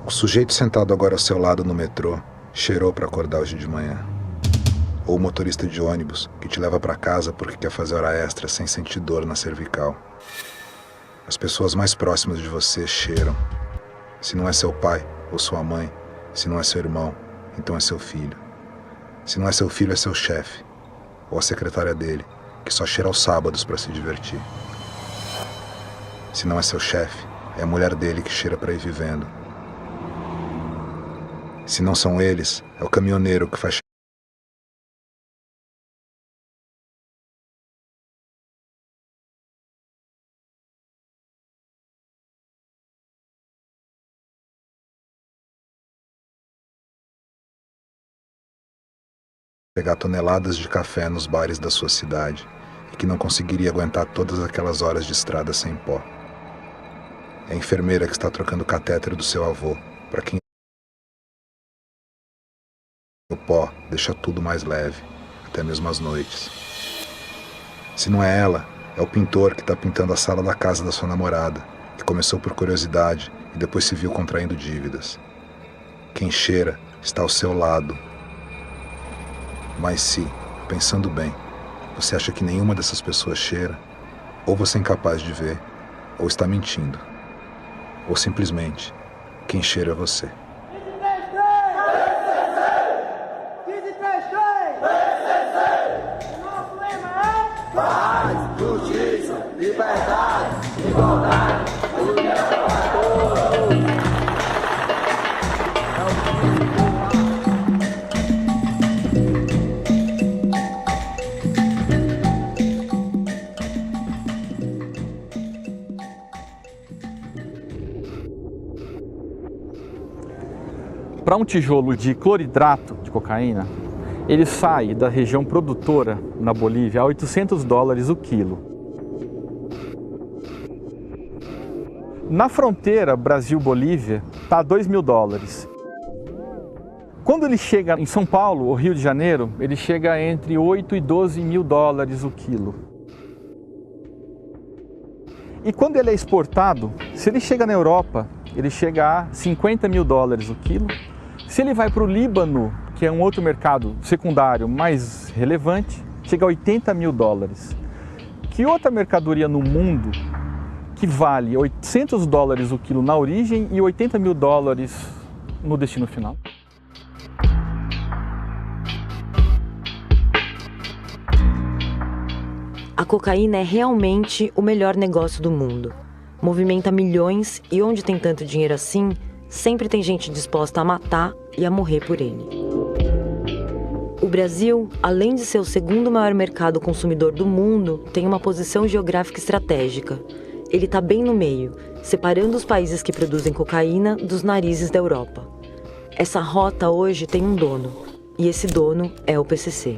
O sujeito sentado agora ao seu lado no metrô cheirou para acordar hoje de manhã. Ou o motorista de ônibus que te leva para casa porque quer fazer hora extra sem sentir dor na cervical. As pessoas mais próximas de você cheiram. Se não é seu pai ou sua mãe, se não é seu irmão, então é seu filho. Se não é seu filho, é seu chefe. Ou a secretária dele, que só cheira aos sábados para se divertir. Se não é seu chefe, é a mulher dele que cheira para ir vivendo. Se não são eles, é o caminhoneiro que faz pegar toneladas de café nos bares da sua cidade e que não conseguiria aguentar todas aquelas horas de estrada sem pó. É a enfermeira que está trocando o catéter do seu avô, para quem o pó deixa tudo mais leve, até mesmo as noites. Se não é ela, é o pintor que está pintando a sala da casa da sua namorada, que começou por curiosidade e depois se viu contraindo dívidas. Quem cheira está ao seu lado. Mas se, pensando bem, você acha que nenhuma dessas pessoas cheira, ou você é incapaz de ver, ou está mentindo. Ou simplesmente, quem cheira é você. Paz, justiça, liberdade, igualdade, união para todos. Para um tijolo de cloridrato de cocaína, ele sai da região produtora na Bolívia a $800 o quilo. Na fronteira Brasil-Bolívia está a $2.000. Quando ele chega em São Paulo ou Rio de Janeiro, ele chega entre $8 e $12.000 o quilo. E quando ele é exportado, se ele chega na Europa, ele chega a $50.000 o quilo. Se ele vai para o Líbano, que é um outro mercado secundário mais relevante, chega a $80.000. Que outra mercadoria no mundo que vale $800 o quilo na origem e $80.000 no destino final? A cocaína é realmente o melhor negócio do mundo. Movimenta milhões e onde tem tanto dinheiro assim, sempre tem gente disposta a matar e a morrer por ele. O Brasil, além de ser o segundo maior mercado consumidor do mundo, tem uma posição geográfica estratégica. Ele está bem no meio, separando os países que produzem cocaína dos narizes da Europa. Essa rota hoje tem um dono, e esse dono é o PCC.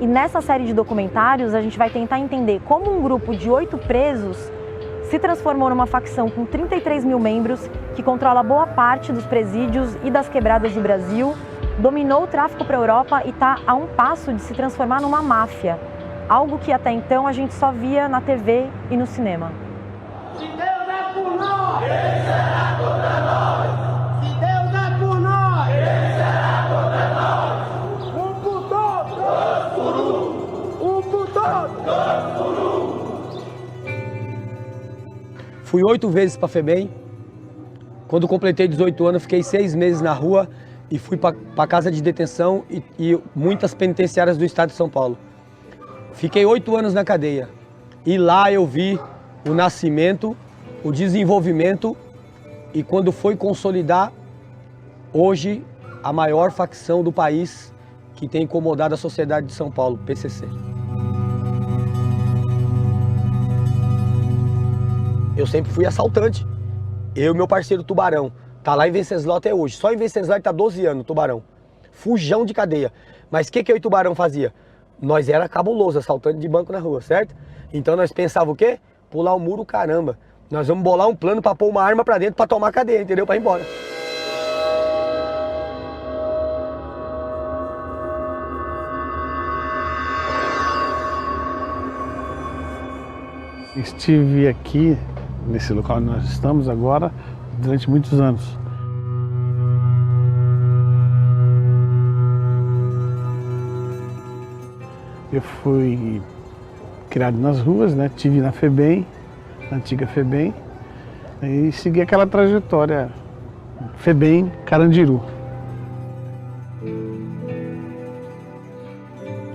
E nessa série de documentários a gente vai tentar entender como um grupo de 8 presos se transformou numa facção com 33 mil membros que controla boa parte dos presídios e das quebradas do Brasil, dominou o tráfico para a Europa e está a um passo de se transformar numa máfia, algo que até então a gente só via na TV e no cinema. Se Deus é por nós, quem será contra nós? Se Deus é por nós, quem será contra nós? Um por todos, dois por um. Um por todos, dois por um. Fui 8 vezes para a FEBEM. Quando completei 18 anos, fiquei 6 meses na rua e fui para casa de detenção e muitas penitenciárias do estado de São Paulo. Fiquei 8 anos na cadeia e lá eu vi o nascimento, o desenvolvimento e quando foi consolidar, hoje, a maior facção do país que tem incomodado a sociedade de São Paulo, PCC. Eu sempre fui assaltante. Eu e meu parceiro Tubarão. Tá lá em Venceslau até hoje. Só em Venceslau ele tá 12 anos, Tubarão. Fujão de cadeia. Mas o que eu e Tubarão fazia? Nós era cabuloso, assaltante de banco na rua, certo? Então nós pensava o quê? Pular o muro, caramba. Nós vamos bolar um plano pra pôr uma arma pra dentro pra tomar cadeia, entendeu? Pra ir embora. Estive aqui, nesse local onde nós estamos agora, durante muitos anos. Eu fui criado nas ruas, né? Estive na FEBEM, na antiga FEBEM, e segui aquela trajetória FEBEM Carandiru.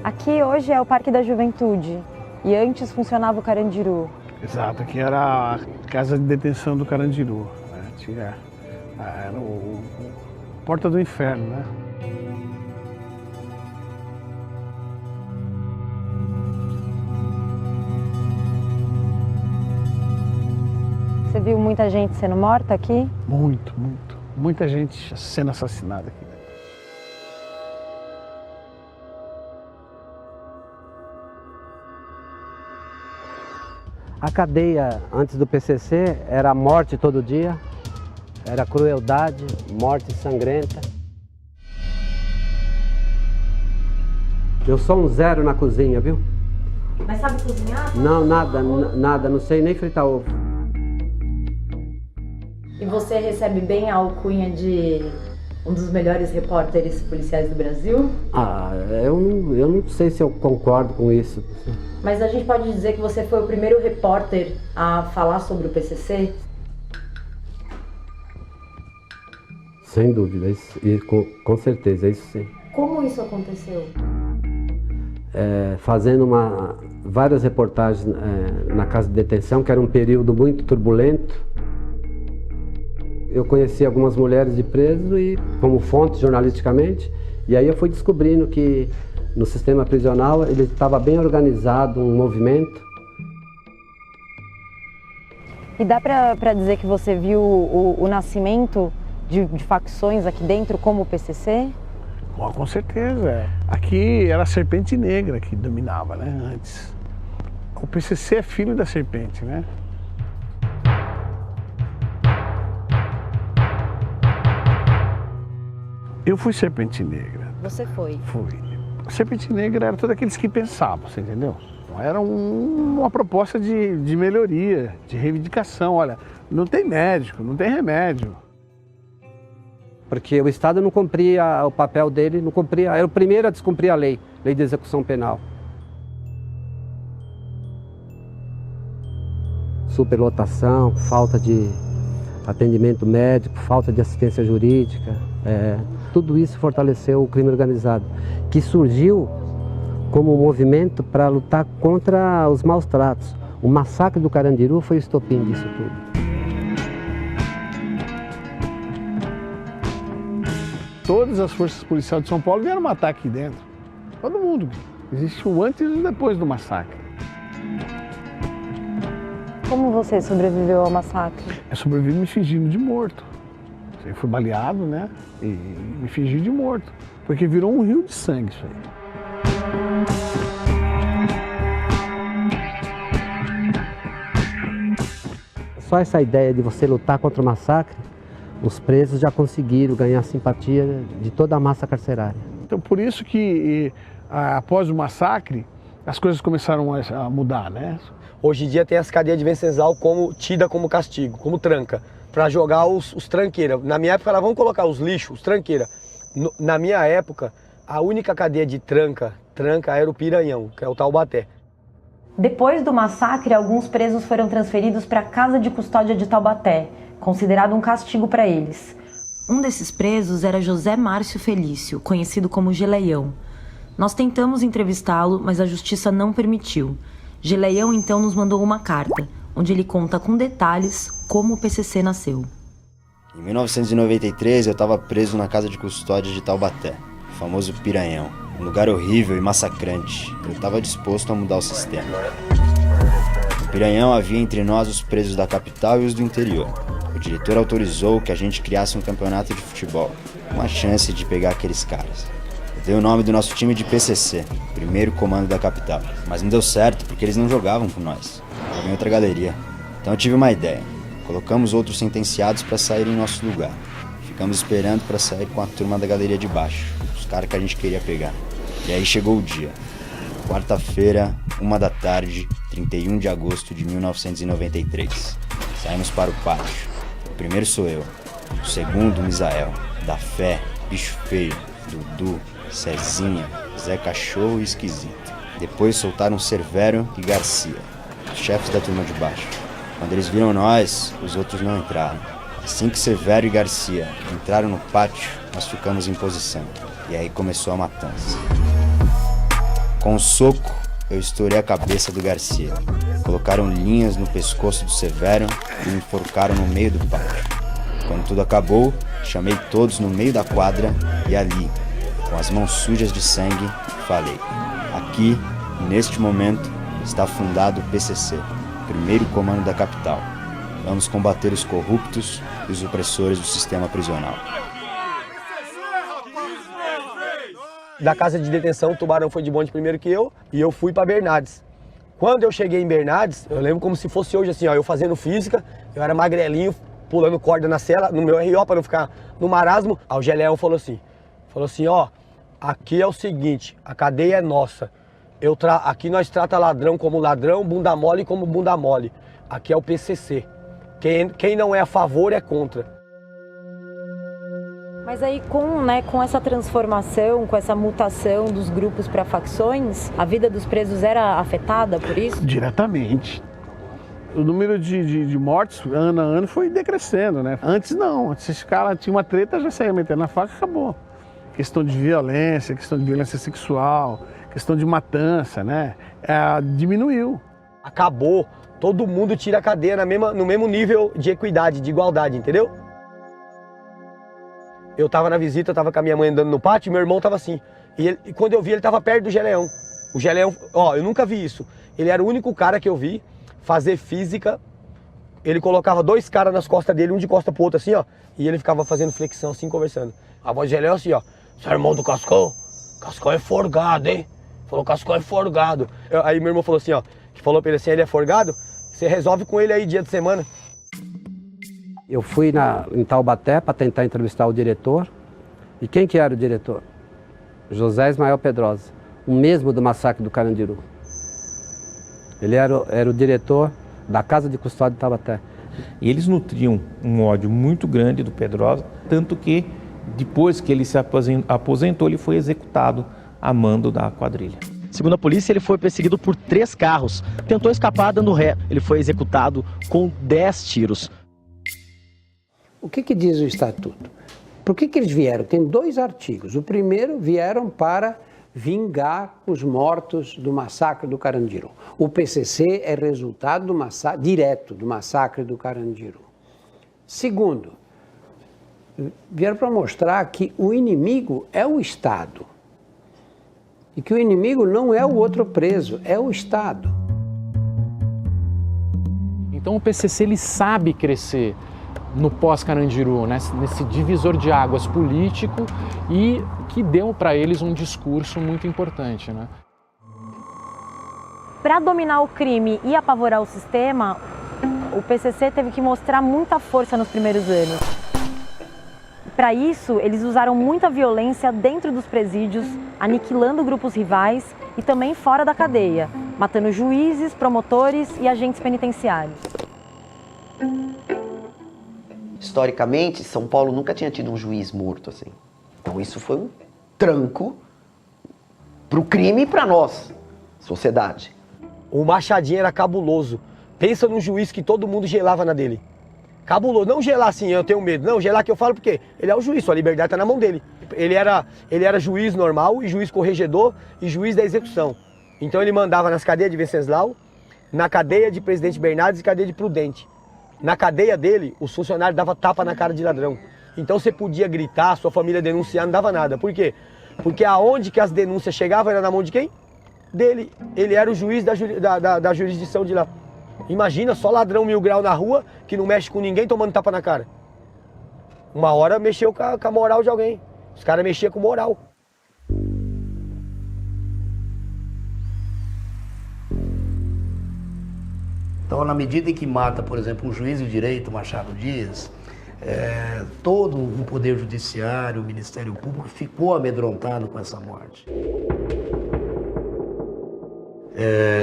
Aqui hoje é o Parque da Juventude e antes funcionava o Carandiru. Exato, aqui era a casa de detenção do Carandiru, né? Era o Porta do Inferno, né? Você viu muita gente sendo morta aqui? Muito. Muita gente sendo assassinada aqui. A cadeia antes do PCC era morte todo dia, era crueldade, morte sangrenta. Eu sou um zero na cozinha, viu? Mas sabe cozinhar? Não, nada, não sei nem fritar ovo. E você recebe bem a alcunha de um dos melhores repórteres policiais do Brasil? Eu não sei se eu concordo com isso. Mas a gente pode dizer que você foi o primeiro repórter a falar sobre o PCC? Sem dúvida, com certeza, isso sim. Como isso aconteceu? Fazendo várias reportagens na casa de detenção, que era um período muito turbulento. Eu conheci algumas mulheres de preso e como fonte jornalisticamente, e aí eu fui descobrindo que no sistema prisional ele estava bem organizado, um movimento. E dá para dizer que você viu o nascimento de facções aqui dentro como o PCC? Bom, com certeza. Aqui era a Serpente Negra que dominava, né, antes. O PCC é filho da Serpente, né? Eu fui Serpente Negra. Você foi? Fui. Serpente Negra era todos aqueles que pensavam, você entendeu? Era uma proposta de melhoria, de reivindicação. Olha, não tem médico, não tem remédio. Porque o Estado não cumpria o papel dele, era o primeiro a descumprir a lei de execução penal. Superlotação, falta de atendimento médico, falta de assistência jurídica. Tudo isso fortaleceu o crime organizado, que surgiu como um movimento para lutar contra os maus tratos. O massacre do Carandiru foi o estopim disso tudo. Todas as forças policiais de São Paulo vieram matar aqui dentro. Todo mundo. Existe o antes e o depois do massacre. Como você sobreviveu ao massacre? Eu sobrevivi me fingindo de morto. Eu fui baleado, né? E me fingi de morto. Porque virou um rio de sangue isso aí. Só essa ideia de você lutar contra o massacre, os presos já conseguiram ganhar a simpatia de toda a massa carcerária. Então por isso que após o massacre, as coisas começaram a mudar, né? Hoje em dia tem as cadeias de Venceslau tida como castigo, como tranca, para jogar os tranqueiras. Na minha época, vamos colocar os lixos, os tranqueiras. Na minha época, a única cadeia de tranca era o Piranhão, que é o Taubaté. Depois do massacre, alguns presos foram transferidos para a Casa de Custódia de Taubaté, considerado um castigo para eles. Um desses presos era José Márcio Felício, conhecido como Geleião. Nós tentamos entrevistá-lo, mas a justiça não permitiu. Geleião então nos mandou uma carta, onde ele conta com detalhes como o PCC nasceu. Em 1993 eu estava preso na Casa de Custódia de Taubaté, o famoso Piranhão. Um lugar horrível e massacrante. Eu estava disposto a mudar o sistema. No Piranhão havia entre nós os presos da capital e os do interior. O diretor autorizou que a gente criasse um campeonato de futebol. Uma chance de pegar aqueles caras. Eu dei o nome do nosso time de PCC, primeiro comando da capital. Mas não deu certo porque eles não jogavam com nós. Jogavam em outra galeria. Então eu tive uma ideia. Colocamos outros sentenciados para sair em nosso lugar. Ficamos esperando para sair com a turma da galeria de baixo. Os caras que a gente queria pegar. E aí chegou o dia. Quarta-feira, 1h, 31 de agosto de 1993. Saímos para o pátio. O primeiro sou eu. O segundo, Misael. Da Fé, Bicho Feio, Dudu, Cezinha, Zé Cachorro e Esquisito. Depois soltaram Severo e Garcia, os chefes da turma de baixo. Quando eles viram nós, os outros não entraram. Assim que Severo e Garcia entraram no pátio, nós ficamos em posição. E aí começou a matança. Com um soco, eu estourei a cabeça do Garcia. Colocaram linhas no pescoço do Severo e me enforcaram no meio do pátio. Quando tudo acabou, chamei todos no meio da quadra e ali, com as mãos sujas de sangue, falei: aqui, neste momento, está fundado o PCC, primeiro comando da capital. Vamos combater os corruptos e os opressores do sistema prisional. Da casa de detenção, o Tubarão foi de bonde primeiro que eu, e eu fui para Bernardes. Quando eu cheguei em Bernardes, eu lembro como se fosse hoje assim, ó, eu fazendo física, eu era magrelinho, pulando corda na cela, no meu RO para não ficar no marasmo. Aí o Geleão falou assim, ó, aqui é o seguinte, a cadeia é nossa. Aqui nós trata ladrão como ladrão, bunda mole como bunda mole. Aqui é o PCC. Quem não é a favor é contra. Mas aí com essa transformação, com essa mutação dos grupos para facções, a vida dos presos era afetada por isso? Diretamente. O número de mortes, ano a ano, foi decrescendo, né? Antes não, antes esse cara tinha uma treta, já saía metendo na faca e acabou. Questão de violência sexual, questão de matança, né? Diminuiu. Acabou, todo mundo tira a cadeia no mesmo nível de equidade, de igualdade, entendeu? Eu tava na visita, eu tava com a minha mãe andando no pátio e meu irmão tava assim. E quando eu vi, ele tava perto do Geleão. O Geleão, ó, eu nunca vi isso. Ele era o único cara que eu vi fazer física. Ele colocava dois caras nas costas dele, um de costa pro outro assim, ó. E ele ficava fazendo flexão assim, conversando. A voz do Geleão assim, ó. Você é irmão do Cascão? Cascão é forgado, hein? Falou, Cascão é forgado. Aí meu irmão falou assim, ó. Que falou pra ele assim, ele é forgado? Você resolve com ele aí dia de semana. Eu fui em Taubaté para tentar entrevistar o diretor. E quem que era o diretor? José Ismael Pedrosa, o mesmo do massacre do Carandiru. Ele era o diretor da Casa de Custódia de Taubaté. E eles nutriam um ódio muito grande do Pedrosa, tanto que depois que ele se aposentou, ele foi executado a mando da quadrilha. Segundo a polícia, ele foi perseguido por 3 carros. Tentou escapar dando ré. Ele foi executado com 10 tiros. O que diz o Estatuto? Por que eles vieram? Tem 2 artigos. O primeiro, vieram para vingar os mortos do massacre do Carandiru. O PCC é resultado do direto do massacre do Carandiru. Segundo, vieram para mostrar que o inimigo é o Estado. E que o inimigo não é o outro preso, é o Estado. Então o PCC ele sabe crescer no pós-Carandiru, né? Nesse divisor de águas político e que deu para eles um discurso muito importante, né? Para dominar o crime e apavorar o sistema, o PCC teve que mostrar muita força nos primeiros anos. Para isso, eles usaram muita violência dentro dos presídios, aniquilando grupos rivais e também fora da cadeia, matando juízes, promotores e agentes penitenciários. Historicamente, São Paulo nunca tinha tido um juiz morto assim. Então isso foi um tranco para o crime e para nós, sociedade. O Machadinho era cabuloso. Pensa num juiz que todo mundo gelava na dele. Cabuloso, não gelar assim, eu tenho medo. Não, gelar que eu falo porque ele é o juiz, sua liberdade está na mão dele. Ele era juiz normal, e juiz corregedor e juiz da execução. Então ele mandava nas cadeias de Venceslau, na cadeia de Presidente Bernardes e cadeia de Prudente. Na cadeia dele, os funcionários davam tapa na cara de ladrão. Então você podia gritar, sua família denunciar, não dava nada. Por quê? Porque aonde que as denúncias chegavam era na mão de quem? Dele. Ele era o juiz da jurisdição de lá. Imagina, só ladrão 1000 grau na rua, que não mexe com ninguém, tomando tapa na cara. Uma hora mexeu com a moral de alguém. Os caras mexiam com moral. Então, na medida em que mata, por exemplo, um juiz de direito, Machado Dias, todo o Poder Judiciário, o Ministério Público ficou amedrontado com essa morte.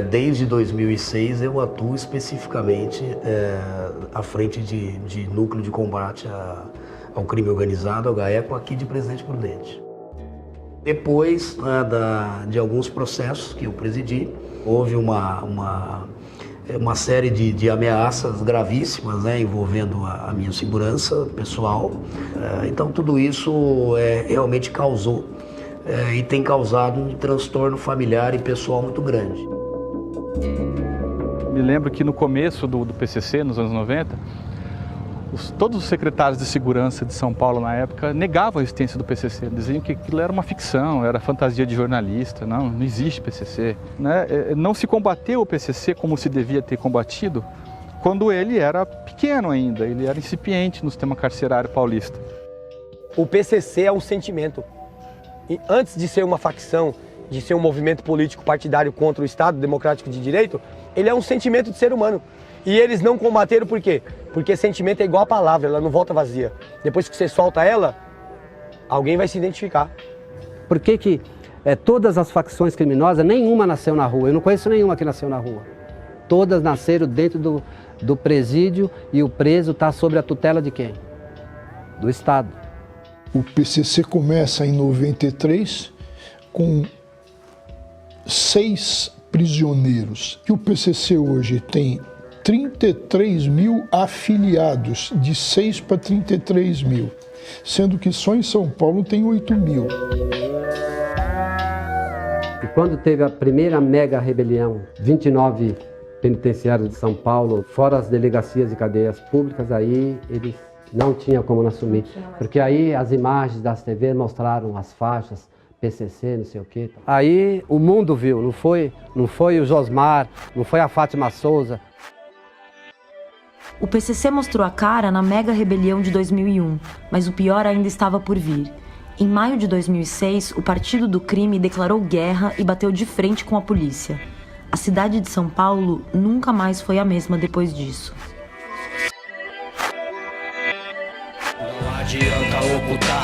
Desde 2006 eu atuo especificamente à frente de núcleo de combate ao crime organizado, ao GAECO, aqui de Presidente Prudente. Depois de alguns processos que eu presidi, houve uma série de ameaças gravíssimas, né, envolvendo a minha segurança pessoal. Então tudo isso realmente causou e tem causado um transtorno familiar e pessoal muito grande. Me lembro que no começo do PCC, nos anos 90, todos os secretários de segurança de São Paulo na época negavam a existência do PCC, diziam que aquilo era uma ficção, era fantasia de jornalista, não existe PCC. Né? Não se combateu o PCC como se devia ter combatido quando ele era pequeno ainda, ele era incipiente no sistema carcerário paulista. O PCC é um sentimento. E antes de ser uma facção, de ser um movimento político partidário contra o Estado Democrático de Direito, ele é um sentimento de ser humano. E eles não combateram por quê? Porque sentimento é igual a palavra, ela não volta vazia. Depois que você solta ela, alguém vai se identificar. Por que todas as facções criminosas, nenhuma nasceu na rua? Eu não conheço nenhuma que nasceu na rua. Todas nasceram dentro do presídio e o preso está sob a tutela de quem? Do Estado. O PCC começa em 93 com 6 prisioneiros. E o PCC hoje tem 33 mil afiliados, de 6 para 33 mil, sendo que só em São Paulo tem 8 mil. E quando teve a primeira mega rebelião, 29 penitenciários de São Paulo, fora as delegacias e cadeias públicas, aí eles não tinham como assumir, porque aí as imagens das TV mostraram as faixas, PCC, não sei o quê. Aí o mundo viu, não foi o Josmar, não foi a Fátima Souza. O PCC mostrou a cara na mega rebelião de 2001, mas o pior ainda estava por vir. Em maio de 2006, o Partido do Crime declarou guerra e bateu de frente com a polícia. A cidade de São Paulo nunca mais foi a mesma depois disso. Não adianta ocultar,